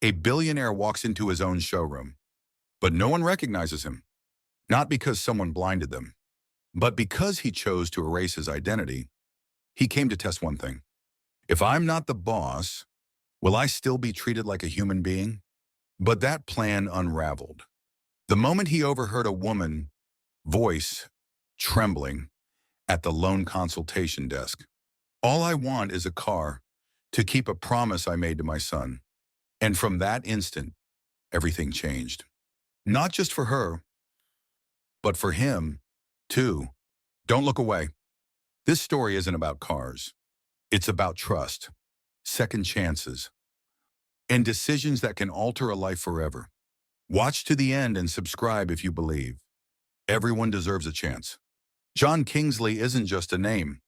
A billionaire walks into his own showroom, but no one recognizes him, not because someone blinded them, but because he chose to erase his identity. He came to test one thing. If I'm not the boss, will I still be treated like a human being? But that plan unraveled. The moment he overheard a woman voice trembling at the loan consultation desk. All I want is a car to keep a promise I made to my son. And from that instant, everything changed. Not just for her, but for him, too. Don't look away. This story isn't about cars. It's about trust, second chances, and decisions that can alter a life forever. Watch to the end and subscribe if you believe. Everyone deserves a chance. John Kingsley isn't just a name.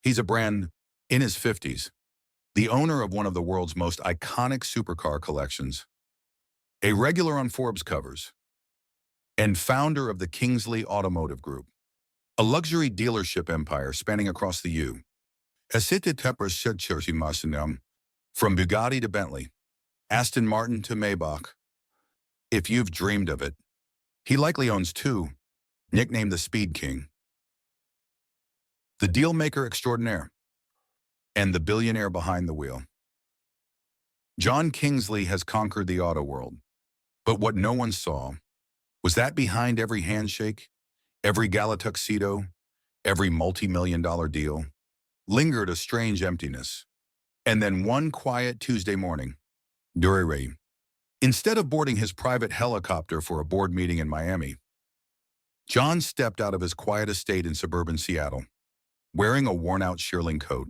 He's a brand in his 50s, the owner of one of the world's most iconic supercar collections, a regular on Forbes covers, and founder of the Kingsley Automotive Group, a luxury dealership empire spanning across the U.S. From Bugatti to Bentley, Aston Martin to Maybach. If you've dreamed of it, he likely owns two, nicknamed the Speed King, the dealmaker extraordinaire, and the billionaire behind the wheel. John Kingsley has conquered the auto world, but what no one saw was that behind every handshake, every gala tuxedo, every multi-million-dollar deal, lingered a strange emptiness. And then one quiet Tuesday morning, Dury, instead of boarding his private helicopter for a board meeting in Miami, John stepped out of his quiet estate in suburban Seattle, wearing a worn-out shearling coat.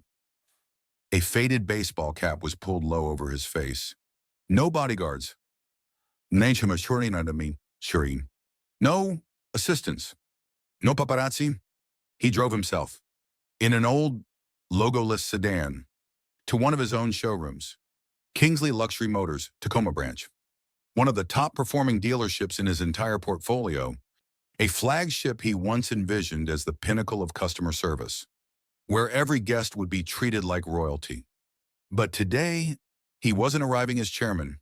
A faded baseball cap was pulled low over his face. No bodyguards. No assistants. No paparazzi. He drove himself, in an old, logoless sedan, to one of his own showrooms, Kingsley Luxury Motors, Tacoma branch. One of the top-performing dealerships in his entire portfolio, a flagship he once envisioned as the pinnacle of customer service, where every guest would be treated like royalty. But today, he wasn't arriving as chairman.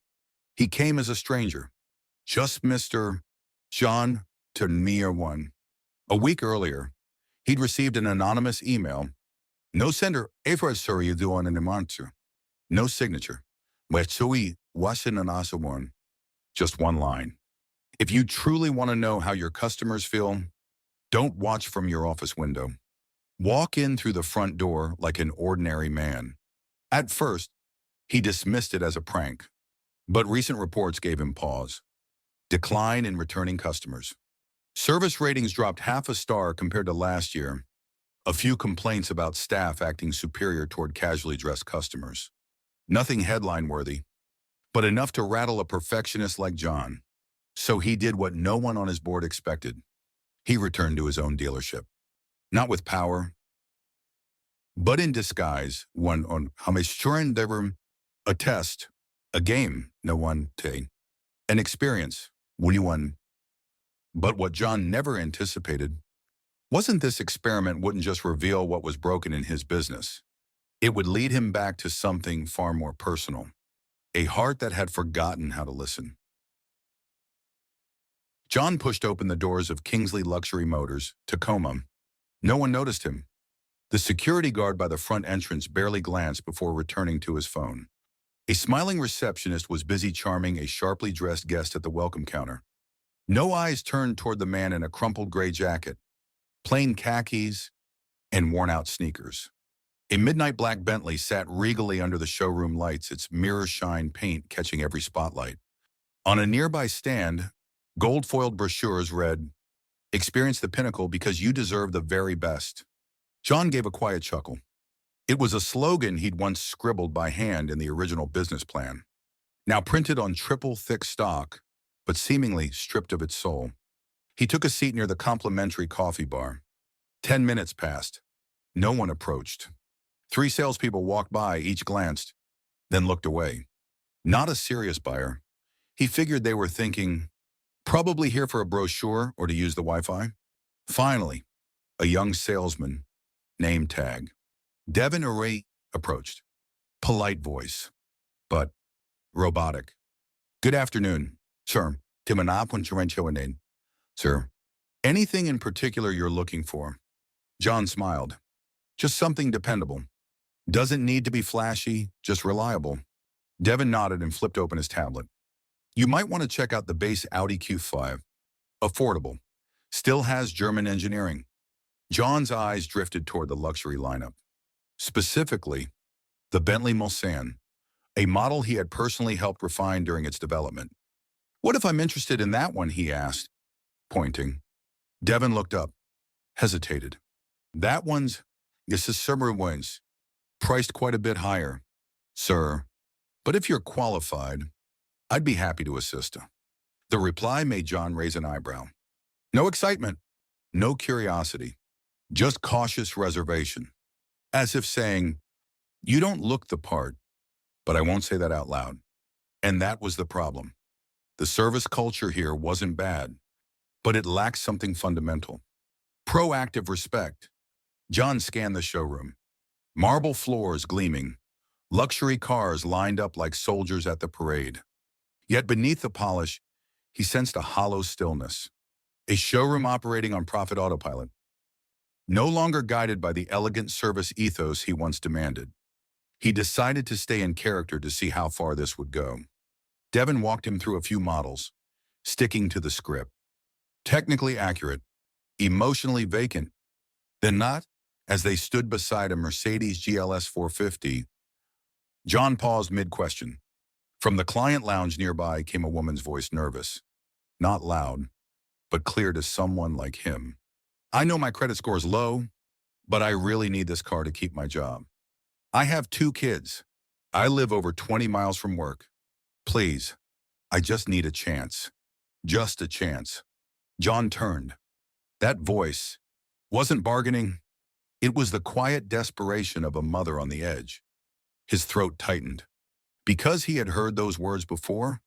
He came as a stranger, just Mr. John Turnier one. A week earlier, he'd received an anonymous email. No sender, no signature. Just one line. If you truly want to know how your customers feel, don't watch from your office window. Walk in through the front door like an ordinary man. At first, he dismissed it as a prank, but recent reports gave him pause. Decline in returning customers. Service ratings dropped half a star compared to last year. A few complaints about staff acting superior toward casually dressed customers. Nothing headline-worthy, but enough to rattle a perfectionist like John. So he did what no one on his board expected. He returned to his own dealership. Not with power, but in disguise. One on Hameshuren, a test, a game, no one tay, an experience, one. But what John never anticipated wasn't this experiment wouldn't just reveal what was broken in his business. It would lead him back to something far more personal, a heart that had forgotten how to listen. John pushed open the doors of Kingsley Luxury Motors, Tacoma. No one noticed him. The security guard by the front entrance barely glanced before returning to his phone. A smiling receptionist was busy charming a sharply dressed guest at the welcome counter. No eyes turned toward the man in a crumpled gray jacket, plain khakis, and worn-out sneakers. A midnight black Bentley sat regally under the showroom lights, its mirror-shine paint catching every spotlight. On a nearby stand, gold-foiled brochures read, "Experience the pinnacle because you deserve the very best." John gave a quiet chuckle. It was a slogan he'd once scribbled by hand in the original business plan, now printed on triple-thick stock, but seemingly stripped of its soul. He took a seat near the complimentary coffee bar. 10 minutes passed. No one approached. 3 salespeople walked by, each glanced, then looked away. Not a serious buyer. He figured they were thinking, probably here for a brochure or to use the Wi-Fi. Finally, a young salesman, name tag, Devin Array, approached. Polite voice, but robotic. Good afternoon, sir. Timanapon Chirenchowanin. Sir, anything in particular you're looking for? John smiled. Just something dependable. Doesn't need to be flashy, just reliable. Devin nodded and flipped open his tablet. You might want to check out the base Audi Q5. Affordable. Still has German engineering. John's eyes drifted toward the luxury lineup. Specifically, the Bentley Mulsanne, a model he had personally helped refine during its development. What if I'm interested in that one, he asked, pointing. Devin looked up, hesitated. That one's, this is summer ones, priced quite a bit higher, sir. But if you're qualified, I'd be happy to assist. The reply made John raise an eyebrow. No excitement, no curiosity, just cautious reservation. As if saying, you don't look the part, but I won't say that out loud. And that was the problem. The service culture here wasn't bad, but it lacked something fundamental. Proactive respect. John scanned the showroom. Marble floors gleaming, luxury cars lined up like soldiers at the parade. Yet beneath the polish, he sensed a hollow stillness. A showroom operating on profit autopilot. No longer guided by the elegant service ethos he once demanded. He decided to stay in character to see how far this would go. Devin walked him through a few models, sticking to the script. Technically accurate, emotionally vacant. Then not, as they stood beside a Mercedes GLS 450. John paused mid-question. From the client lounge nearby came a woman's voice, nervous. Not loud, but clear to someone like him. I know my credit score is low, but I really need this car to keep my job. I have 2 kids. I live over 20 miles from work. Please, I just need a chance. Just a chance. John turned. That voice wasn't bargaining. It was the quiet desperation of a mother on the edge. His throat tightened. Because he had heard those words before,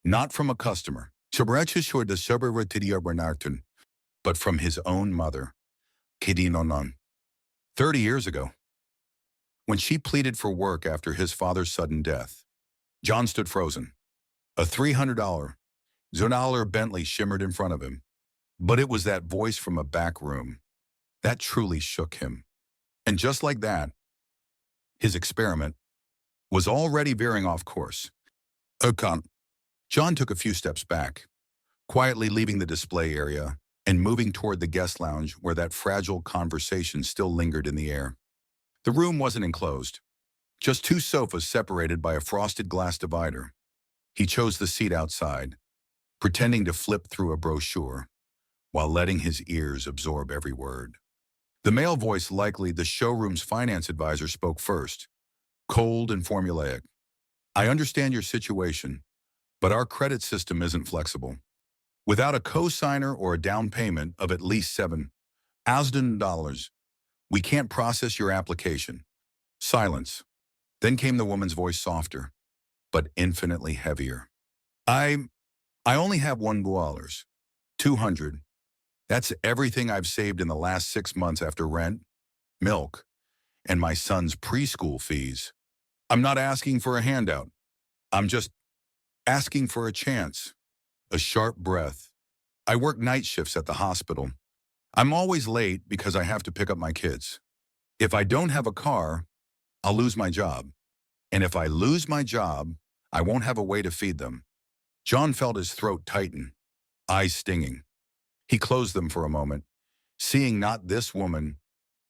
not from a customer, but from his own mother, 30 years ago. When she pleaded for work after his father's sudden death, John stood frozen. A $300 Bentley shimmered in front of him, but it was that voice from a back room that truly shook him. And just like that, his experiment was already veering off course. John took a few steps back, quietly leaving the display area and moving toward the guest lounge where that fragile conversation still lingered in the air. The room wasn't enclosed, just 2 sofas separated by a frosted glass divider. He chose the seat outside, pretending to flip through a brochure while letting his ears absorb every word. The male voice, likely the showroom's finance advisor, spoke first, cold and formulaic. I understand your situation, but our credit system isn't flexible. Without a co-signer or a down payment of at least $7,000, we can't process your application. Silence. Then came the woman's voice, softer, but infinitely heavier. I only have $1, 200. That's everything I've saved in the last 6 months after rent, milk, and my son's preschool fees. I'm not asking for a handout. I'm just asking for a chance. A sharp breath. I work night shifts at the hospital. I'm always late because I have to pick up my kids. If I don't have a car, I'll lose my job. And if I lose my job, I won't have a way to feed them. John felt his throat tighten, eyes stinging. He closed them for a moment, seeing not this woman,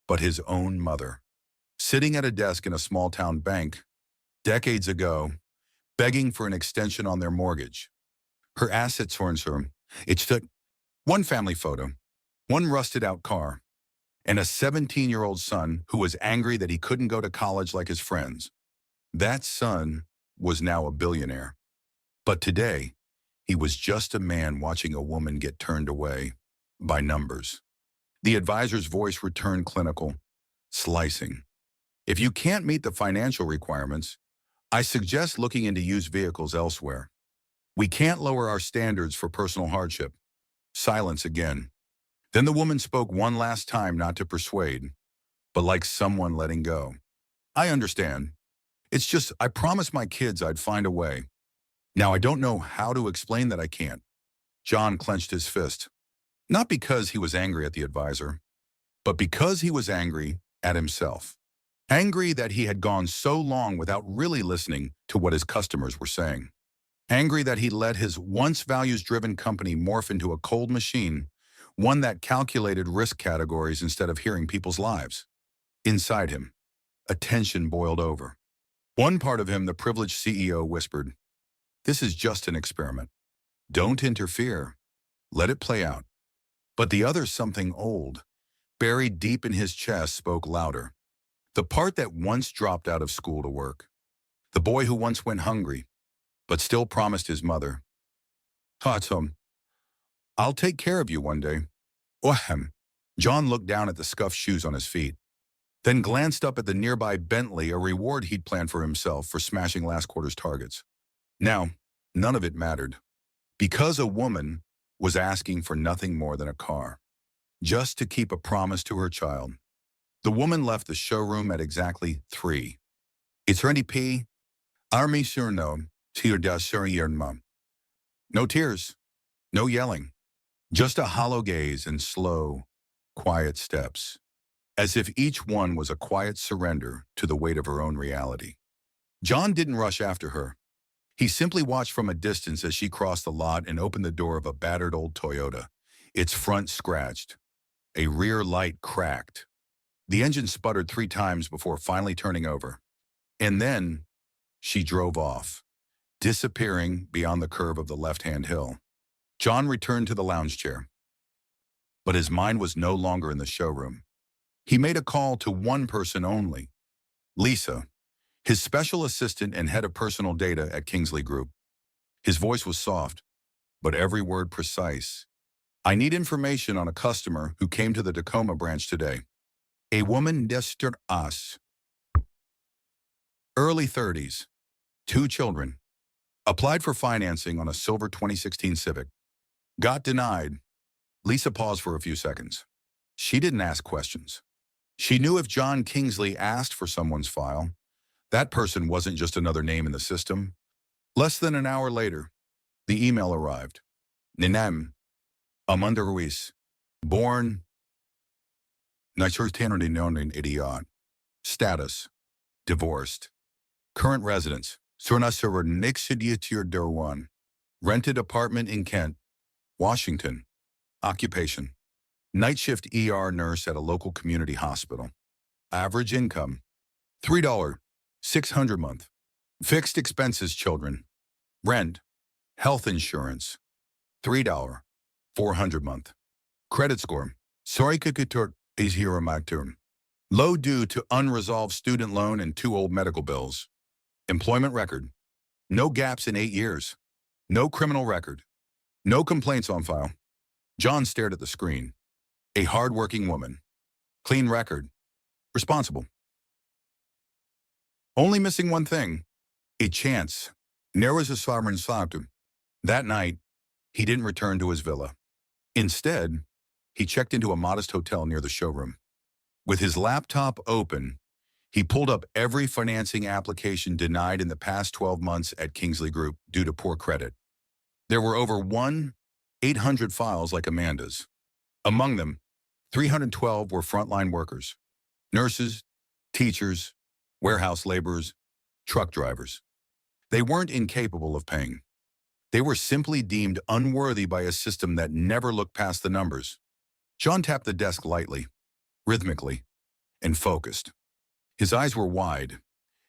but his own mother, sitting at a desk in a small-town bank, decades ago, begging for an extension on their mortgage. Her assets were insured. It took one family photo, one rusted-out car, and a 17-year-old son who was angry that he couldn't go to college like his friends. That son was now a billionaire. But today, he was just a man watching a woman get turned away by numbers. The advisor's voice returned clinical, slicing. If you can't meet the financial requirements, I suggest looking into used vehicles elsewhere. We can't lower our standards for personal hardship. Silence again. Then the woman spoke one last time, not to persuade, but like someone letting go. I understand. It's just I promised my kids I'd find a way. Now, I don't know how to explain that I can't. John clenched his fist, not because he was angry at the advisor, but because he was angry at himself. Angry that he had gone so long without really listening to what his customers were saying. Angry that he let his once values-driven company morph into a cold machine, one that calculated risk categories instead of hearing people's lives. Inside him, a tension boiled over. One part of him, the privileged CEO, whispered, "This is just an experiment. Don't interfere. Let it play out." But the other, something old, buried deep in his chest, spoke louder. The part that once dropped out of school to work. The boy who once went hungry, but still promised his mother, "Tatum, I'll take care of you one day." Ohem. John looked down at the scuffed shoes on his feet, then glanced up at the nearby Bentley, a reward he'd planned for himself for smashing last quarter's targets. Now, none of it mattered, because a woman was asking for nothing more than a car, just to keep a promise to her child. The woman left the showroom at exactly 3. Eternity P. Army surno, tear da mum. No tears, no yelling, just a hollow gaze and slow, quiet steps, as if each one was a quiet surrender to the weight of her own reality. John didn't rush after her. He simply watched from a distance as she crossed the lot and opened the door of a battered old Toyota, its front scratched, a rear light cracked. The engine sputtered 3 times before finally turning over. And then she drove off, disappearing beyond the curve of the left-hand hill. John returned to the lounge chair, but his mind was no longer in the showroom. He made a call to one person only, Lisa, his special assistant and head of personal data at Kingsley Group. His voice was soft, but every word precise. "I need information on a customer who came to the Tacoma branch today. A woman destined us. Early 30s. 2 children. Applied for financing on a silver 2016 Civic. Got denied." Lisa paused for a few seconds. She didn't ask questions. She knew if John Kingsley asked for someone's file, that person wasn't just another name in the system. Less than an hour later, the email arrived. Ninem, Amanda Ruiz, born idiot. Status, divorced. Current residence, Surnasaur Nixidiatir Derwan. Rented apartment in Kent, Washington. Occupation, night shift ER nurse at a local community hospital. Average income, $3,600 month. Fixed expenses, children. Rent, health insurance, $3,400 month. Credit score, Sorikakitur is here my term. Low due to unresolved student loan and 2 old medical bills. Employment record, no gaps in 8 years. No criminal record. No complaints on file. John stared at the screen. A hard-working woman. Clean record. Responsible. Only missing one thing. A chance. Narrows a sovereign sanctum. That night, he didn't return to his villa. Instead, he checked into a modest hotel near the showroom. With his laptop open, he pulled up every financing application denied in the past 12 months at Kingsley Group due to poor credit. There were over 1,800 files like Amanda's. Among them, 312 were frontline workers, nurses, teachers, warehouse laborers, truck drivers. They weren't incapable of paying. They were simply deemed unworthy by a system that never looked past the numbers. John tapped the desk lightly, rhythmically, and focused. His eyes were wide,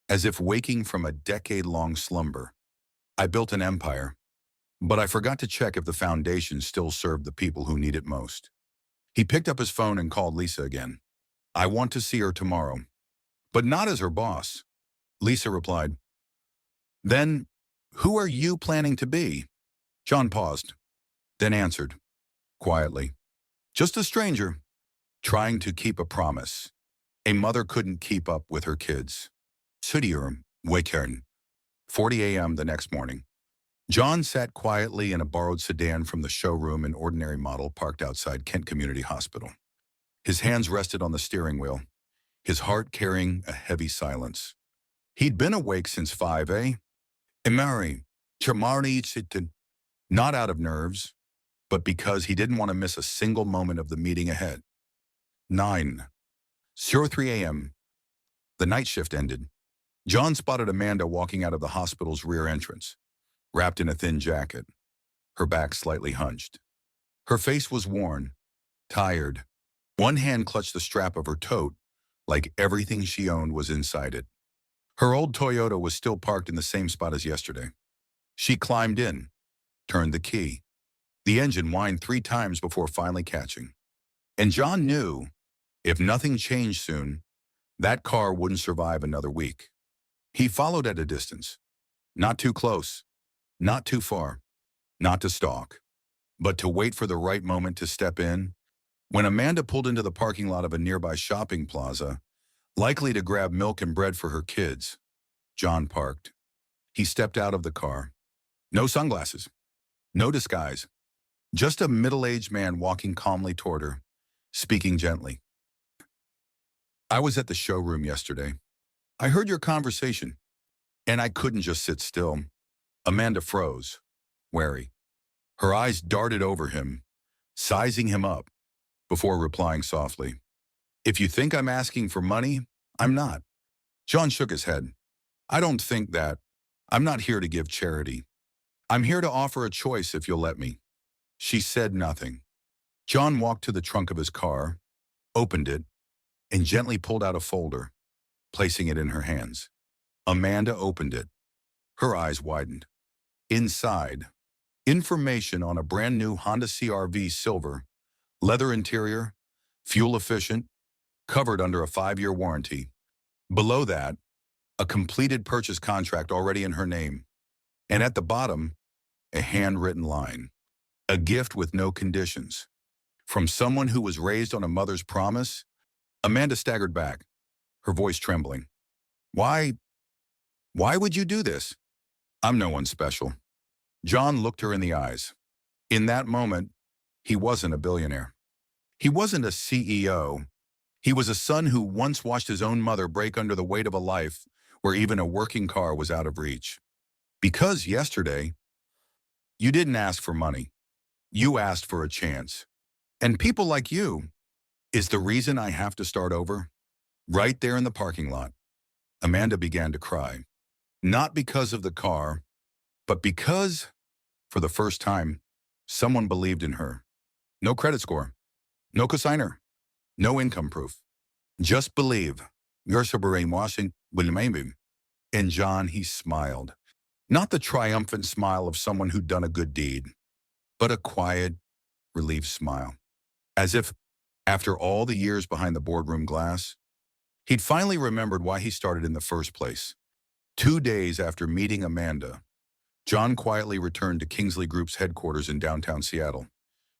as if waking from a decade-long slumber. "I built an empire, but I forgot to check if the foundation still served the people who need it most." He picked up his phone and called Lisa again. "I want to see her tomorrow, but not as her boss." Lisa replied, "Then, who are you planning to be?" John paused, then answered, quietly, "Just a stranger, trying to keep a promise." A mother couldn't keep up with her kids. Sudirum, Wakern, 40 a.m. the next morning. John sat quietly in a borrowed sedan from the showroom, an ordinary model parked outside Kent Community Hospital. His hands rested on the steering wheel, his heart carrying a heavy silence. He'd been awake since 5 a.m. Mary, Chamarni Chitin, not out of nerves, but because he didn't want to miss a single moment of the meeting ahead. 9:03 a.m. The night shift ended. John spotted Amanda walking out of the hospital's rear entrance, wrapped in a thin jacket, her back slightly hunched. Her face was worn, tired. One hand clutched the strap of her tote, like everything she owned was inside it. Her old Toyota was still parked in the same spot as yesterday. She climbed in, turned the key. The engine whined 3 times before finally catching. And John knew, if nothing changed soon, that car wouldn't survive another week. He followed at a distance. Not too close, not too far, not to stalk, but to wait for the right moment to step in. When Amanda pulled into the parking lot of a nearby shopping plaza, likely to grab milk and bread for her kids, John parked. He stepped out of the car. No sunglasses, no disguise, just a middle-aged man walking calmly toward her, speaking gently. I was at the showroom yesterday. I heard your conversation, and I couldn't just sit still. Amanda froze, wary. Her eyes darted over him, sizing him up, before replying softly. If you think I'm asking for money, I'm not. John shook his head. I don't think that. I'm not here to give charity. I'm here to offer a choice if you'll let me. She said nothing. John walked to the trunk of his car, opened it, and gently pulled out a folder, placing it in her hands. Amanda opened it. Her eyes widened. Inside, information on a brand new Honda CR-V Silver, leather interior, fuel efficient, covered under a 5-year warranty. Below that, a completed purchase contract already in her name. And at the bottom, a handwritten line. A gift with no conditions. From someone who was raised on a mother's promise. Amanda staggered back, her voice trembling. Why would you do this? I'm no one special. John looked her in the eyes. In that moment, he wasn't a billionaire. He wasn't a CEO. He was a son who once watched his own mother break under the weight of a life where even a working car was out of reach. Because yesterday, you didn't ask for money. You asked for a chance. And people like you is the reason I have to start over. Right there in the parking lot, Amanda began to cry. Not because of the car, but because, for the first time, someone believed in her. No credit score, no cosigner, no income proof. Just believe. You're brainwashing will maybe. And John, he smiled. Not the triumphant smile of someone who'd done a good deed, but a quiet, relieved smile. As if, after all the years behind the boardroom glass, he'd finally remembered why he started in the first place. 2 days after meeting Amanda, John quietly returned to Kingsley Group's headquarters in downtown Seattle,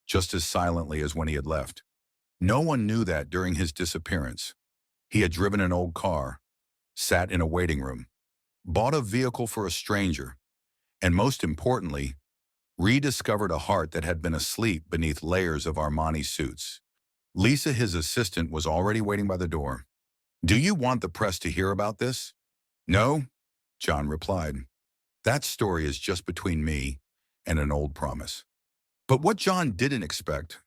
just as silently as when he had left. No one knew that during his disappearance, he had driven an old car, sat in a waiting room, bought a vehicle for a stranger, and most importantly, rediscovered a heart that had been asleep beneath layers of Armani suits. Lisa, his assistant, was already waiting by the door. Do you want the press to hear about this? No, John replied. That story is just between me and an old promise. But what John didn't expect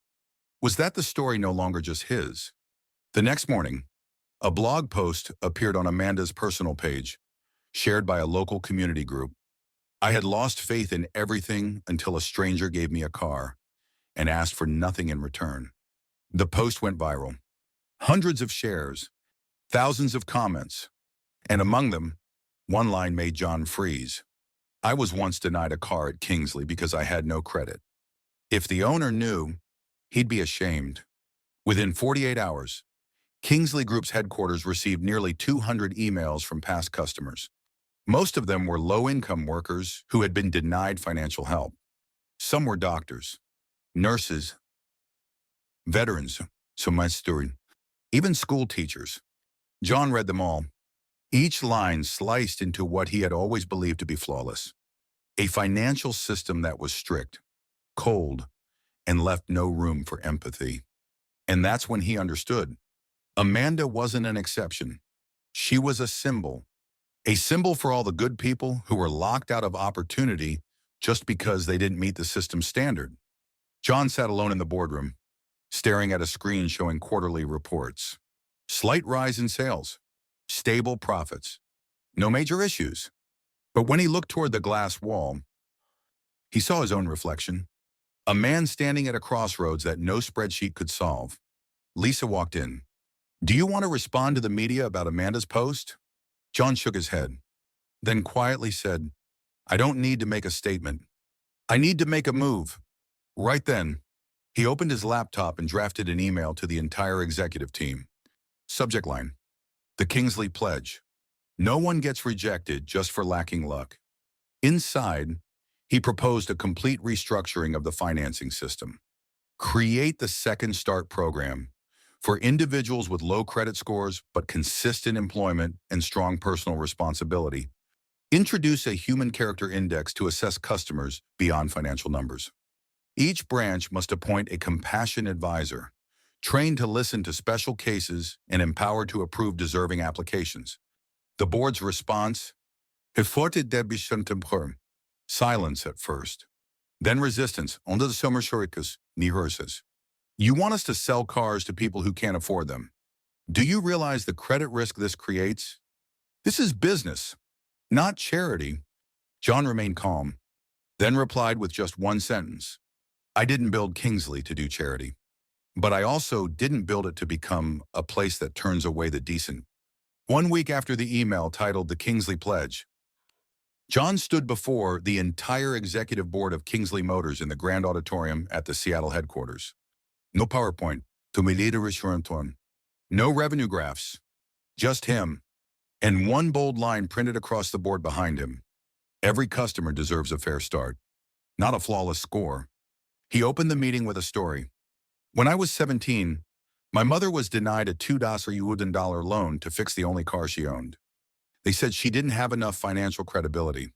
was that the story no longer just his. The next morning, a blog post appeared on Amanda's personal page, shared by a local community group. I had lost faith in everything until a stranger gave me a car and asked for nothing in return. The post went viral. Hundreds of shares, thousands of comments, and among them, one line made John freeze. I was once denied a car at Kingsley because I had no credit. If the owner knew, he'd be ashamed. Within 48 hours, Kingsley Group's headquarters received nearly 200 emails from past customers. Most of them were low-income workers who had been denied financial help. Some were doctors, nurses, veterans, even school teachers. John read them all, each line sliced into what he had always believed to be flawless. A financial system that was strict, cold, and left no room for empathy. And that's when he understood. Amanda wasn't an exception. She was a symbol for all the good people who were locked out of opportunity just because they didn't meet the system's standard. John sat alone in the boardroom, staring at a screen showing quarterly reports. Slight rise in sales, stable profits, no major issues. But when he looked toward the glass wall, he saw his own reflection, a man standing at a crossroads that no spreadsheet could solve. Lisa walked in. "Do you want to respond to the media about Amanda's post?" John shook his head, then quietly said, "I don't need to make a statement. I need to make a move." Right then, he opened his laptop and drafted an email to the entire executive team. Subject line: The Kingsley Pledge. No one gets rejected just for lacking luck. Inside, he proposed a complete restructuring of the financing system. Create the Second Start program for individuals with low credit scores but consistent employment and strong personal responsibility. Introduce a human character index to assess customers beyond financial numbers. Each branch must appoint a compassion advisor, trained to listen to special cases and empowered to approve deserving applications. The board's response: Gefortet der bestimmten Form. Silence at first. Then resistance, under the Sommerschurikas, Nihurses. You want us to sell cars to people who can't afford them. Do you realize the credit risk this creates? This is business, not charity. John remained calm, then replied with just one sentence. I didn't build Kingsley to do charity, but I also didn't build it to become a place that turns away the decent. 1 week after the email titled The Kingsley Pledge, John stood before the entire executive board of Kingsley Motors in the Grand Auditorium at the Seattle headquarters. No PowerPoint, to me leader assurance. No revenue graphs, just him, and one bold line printed across the board behind him. Every customer deserves a fair start, not a flawless score. He opened the meeting with a story. When I was 17, my mother was denied a $2,000 loan to fix the only car she owned. They said she didn't have enough financial credibility.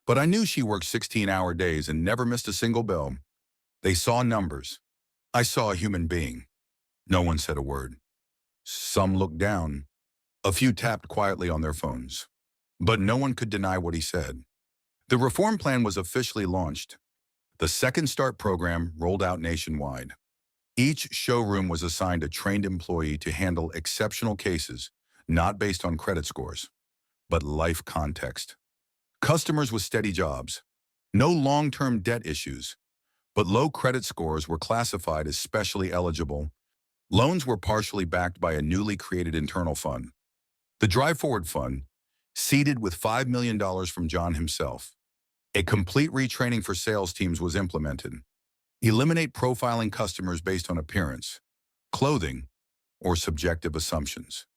But I knew she worked 16-hour days and never missed a single bill. They saw numbers. I saw a human being. No one said a word. Some looked down. A few tapped quietly on their phones. But no one could deny what he said. The reform plan was officially launched. The Second Start program rolled out nationwide. Each showroom was assigned a trained employee to handle exceptional cases, not based on credit scores, but life context. Customers with steady jobs, no long-term debt issues, but low credit scores were classified as specially eligible. Loans were partially backed by a newly created internal fund. The Drive Forward Fund, seeded with $5 million from John himself. A complete retraining for sales teams was implemented. Eliminate profiling customers based on appearance, clothing, or subjective assumptions.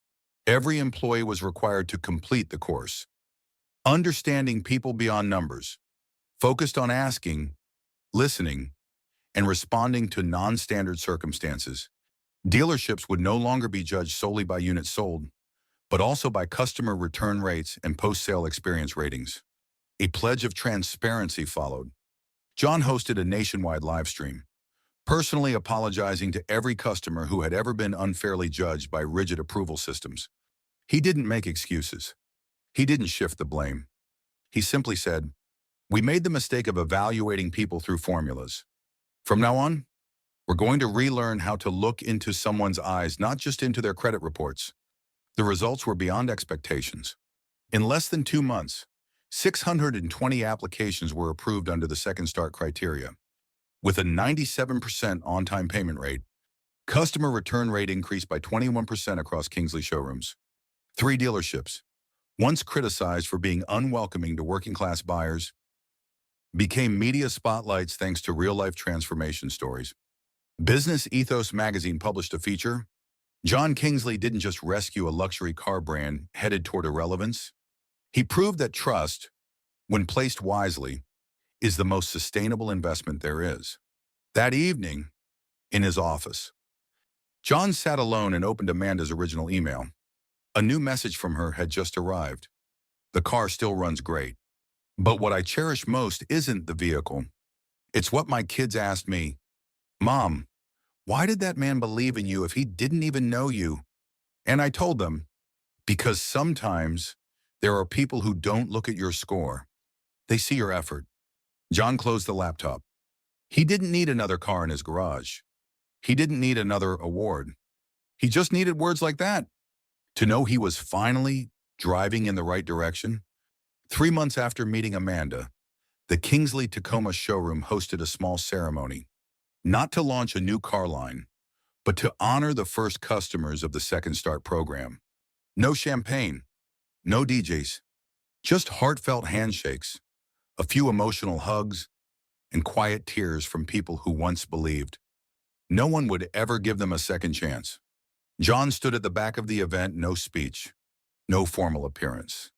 Every employee was required to complete the course. Understanding people beyond numbers, focused on asking, listening, and responding to non-standard circumstances. Dealerships would no longer be judged solely by units sold, but also by customer return rates and post-sale experience ratings. A pledge of transparency followed. John hosted a nationwide live stream, personally apologizing to every customer who had ever been unfairly judged by rigid approval systems. He didn't make excuses. He didn't shift the blame. He simply said, "We made the mistake of evaluating people through formulas. From now on, we're going to relearn how to look into someone's eyes, not just into their credit reports." The results were beyond expectations. In less than 2 months, 620 applications were approved under the Second Start criteria. With a 97% on-time payment rate, customer return rate increased by 21% across Kingsley showrooms. 3 dealerships, once criticized for being unwelcoming to working-class buyers, became media spotlights thanks to real-life transformation stories. Business Ethos magazine published a feature. John Kingsley didn't just rescue a luxury car brand headed toward irrelevance. He proved that trust, when placed wisely, is the most sustainable investment there is. That evening, in his office, John sat alone and opened Amanda's original email. A new message from her had just arrived. The car still runs great. But what I cherish most isn't the vehicle. It's what my kids asked me. Mom, why did that man believe in you if he didn't even know you? And I told them, because sometimes there are people who don't look at your score. They see your effort. John closed the laptop. He didn't need another car in his garage. He didn't need another award. He just needed words like that to know he was finally driving in the right direction. 3 months after meeting Amanda, the Kingsley Tacoma showroom hosted a small ceremony, not to launch a new car line, but to honor the first customers of the Second Start program. No champagne, no DJs, just heartfelt handshakes, a few emotional hugs, and quiet tears from people who once believed no one would ever give them a second chance. John stood at the back of the event, no speech, no formal appearance.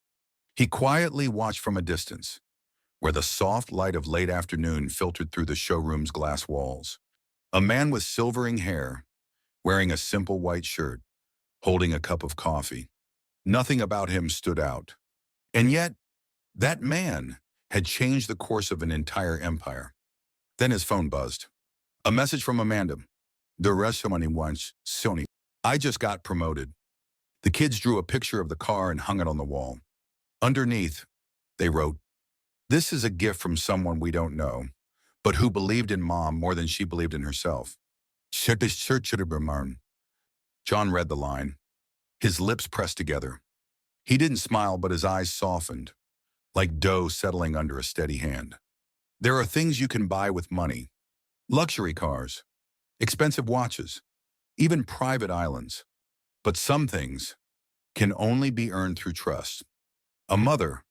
He quietly watched from a distance, where the soft light of late afternoon filtered through the showroom's glass walls. A man with silvering hair, wearing a simple white shirt, holding a cup of coffee. Nothing about him stood out. And yet, that man had changed the course of an entire empire. Then his phone buzzed. A message from Amanda. The rest of money once, Sony. I just got promoted. The kids drew a picture of the car and hung it on the wall. Underneath, they wrote, "This is a gift from someone we don't know, but who believed in Mom more than she believed in herself." John read the line. His lips pressed together. He didn't smile, but his eyes softened, like dough settling under a steady hand. There are things you can buy with money. Luxury cars, expensive watches, even private islands. But some things can only be earned through trust. A mother,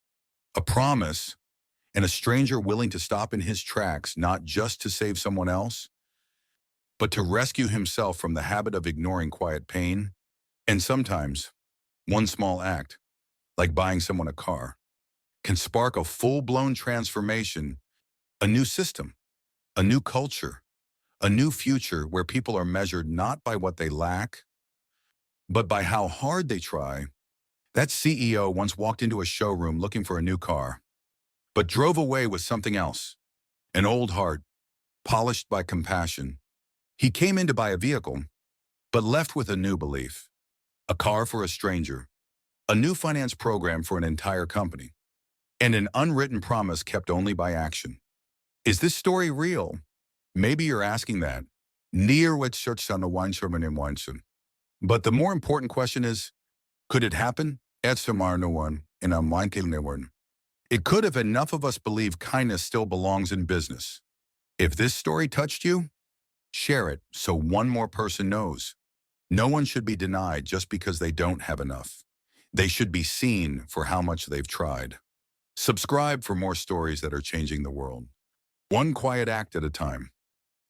a promise, and a stranger willing to stop in his tracks not just to save someone else, but to rescue himself from the habit of ignoring quiet pain. And sometimes, one small act, like buying someone a car, can spark a full-blown transformation, a new system, a new culture, a new future where people are measured not by what they lack, but by how hard they try. That CEO once walked into a showroom looking for a new car, but drove away with something else, an old heart, polished by compassion. He came in to buy a vehicle, but left with a new belief, a car for a stranger, a new finance program for an entire company, and an unwritten promise kept only by action. Is this story real? Maybe you're asking that. Near what church on the wine sermon in Weinstein. But the more important question is, could it happen? At Samar no one, and I'm Weinkel no one. It could if enough of us believe kindness still belongs in business. If this story touched you, share it so one more person knows. No one should be denied just because they don't have enough. They should be seen for how much they've tried. Subscribe for more stories that are changing the world. One quiet act at a time.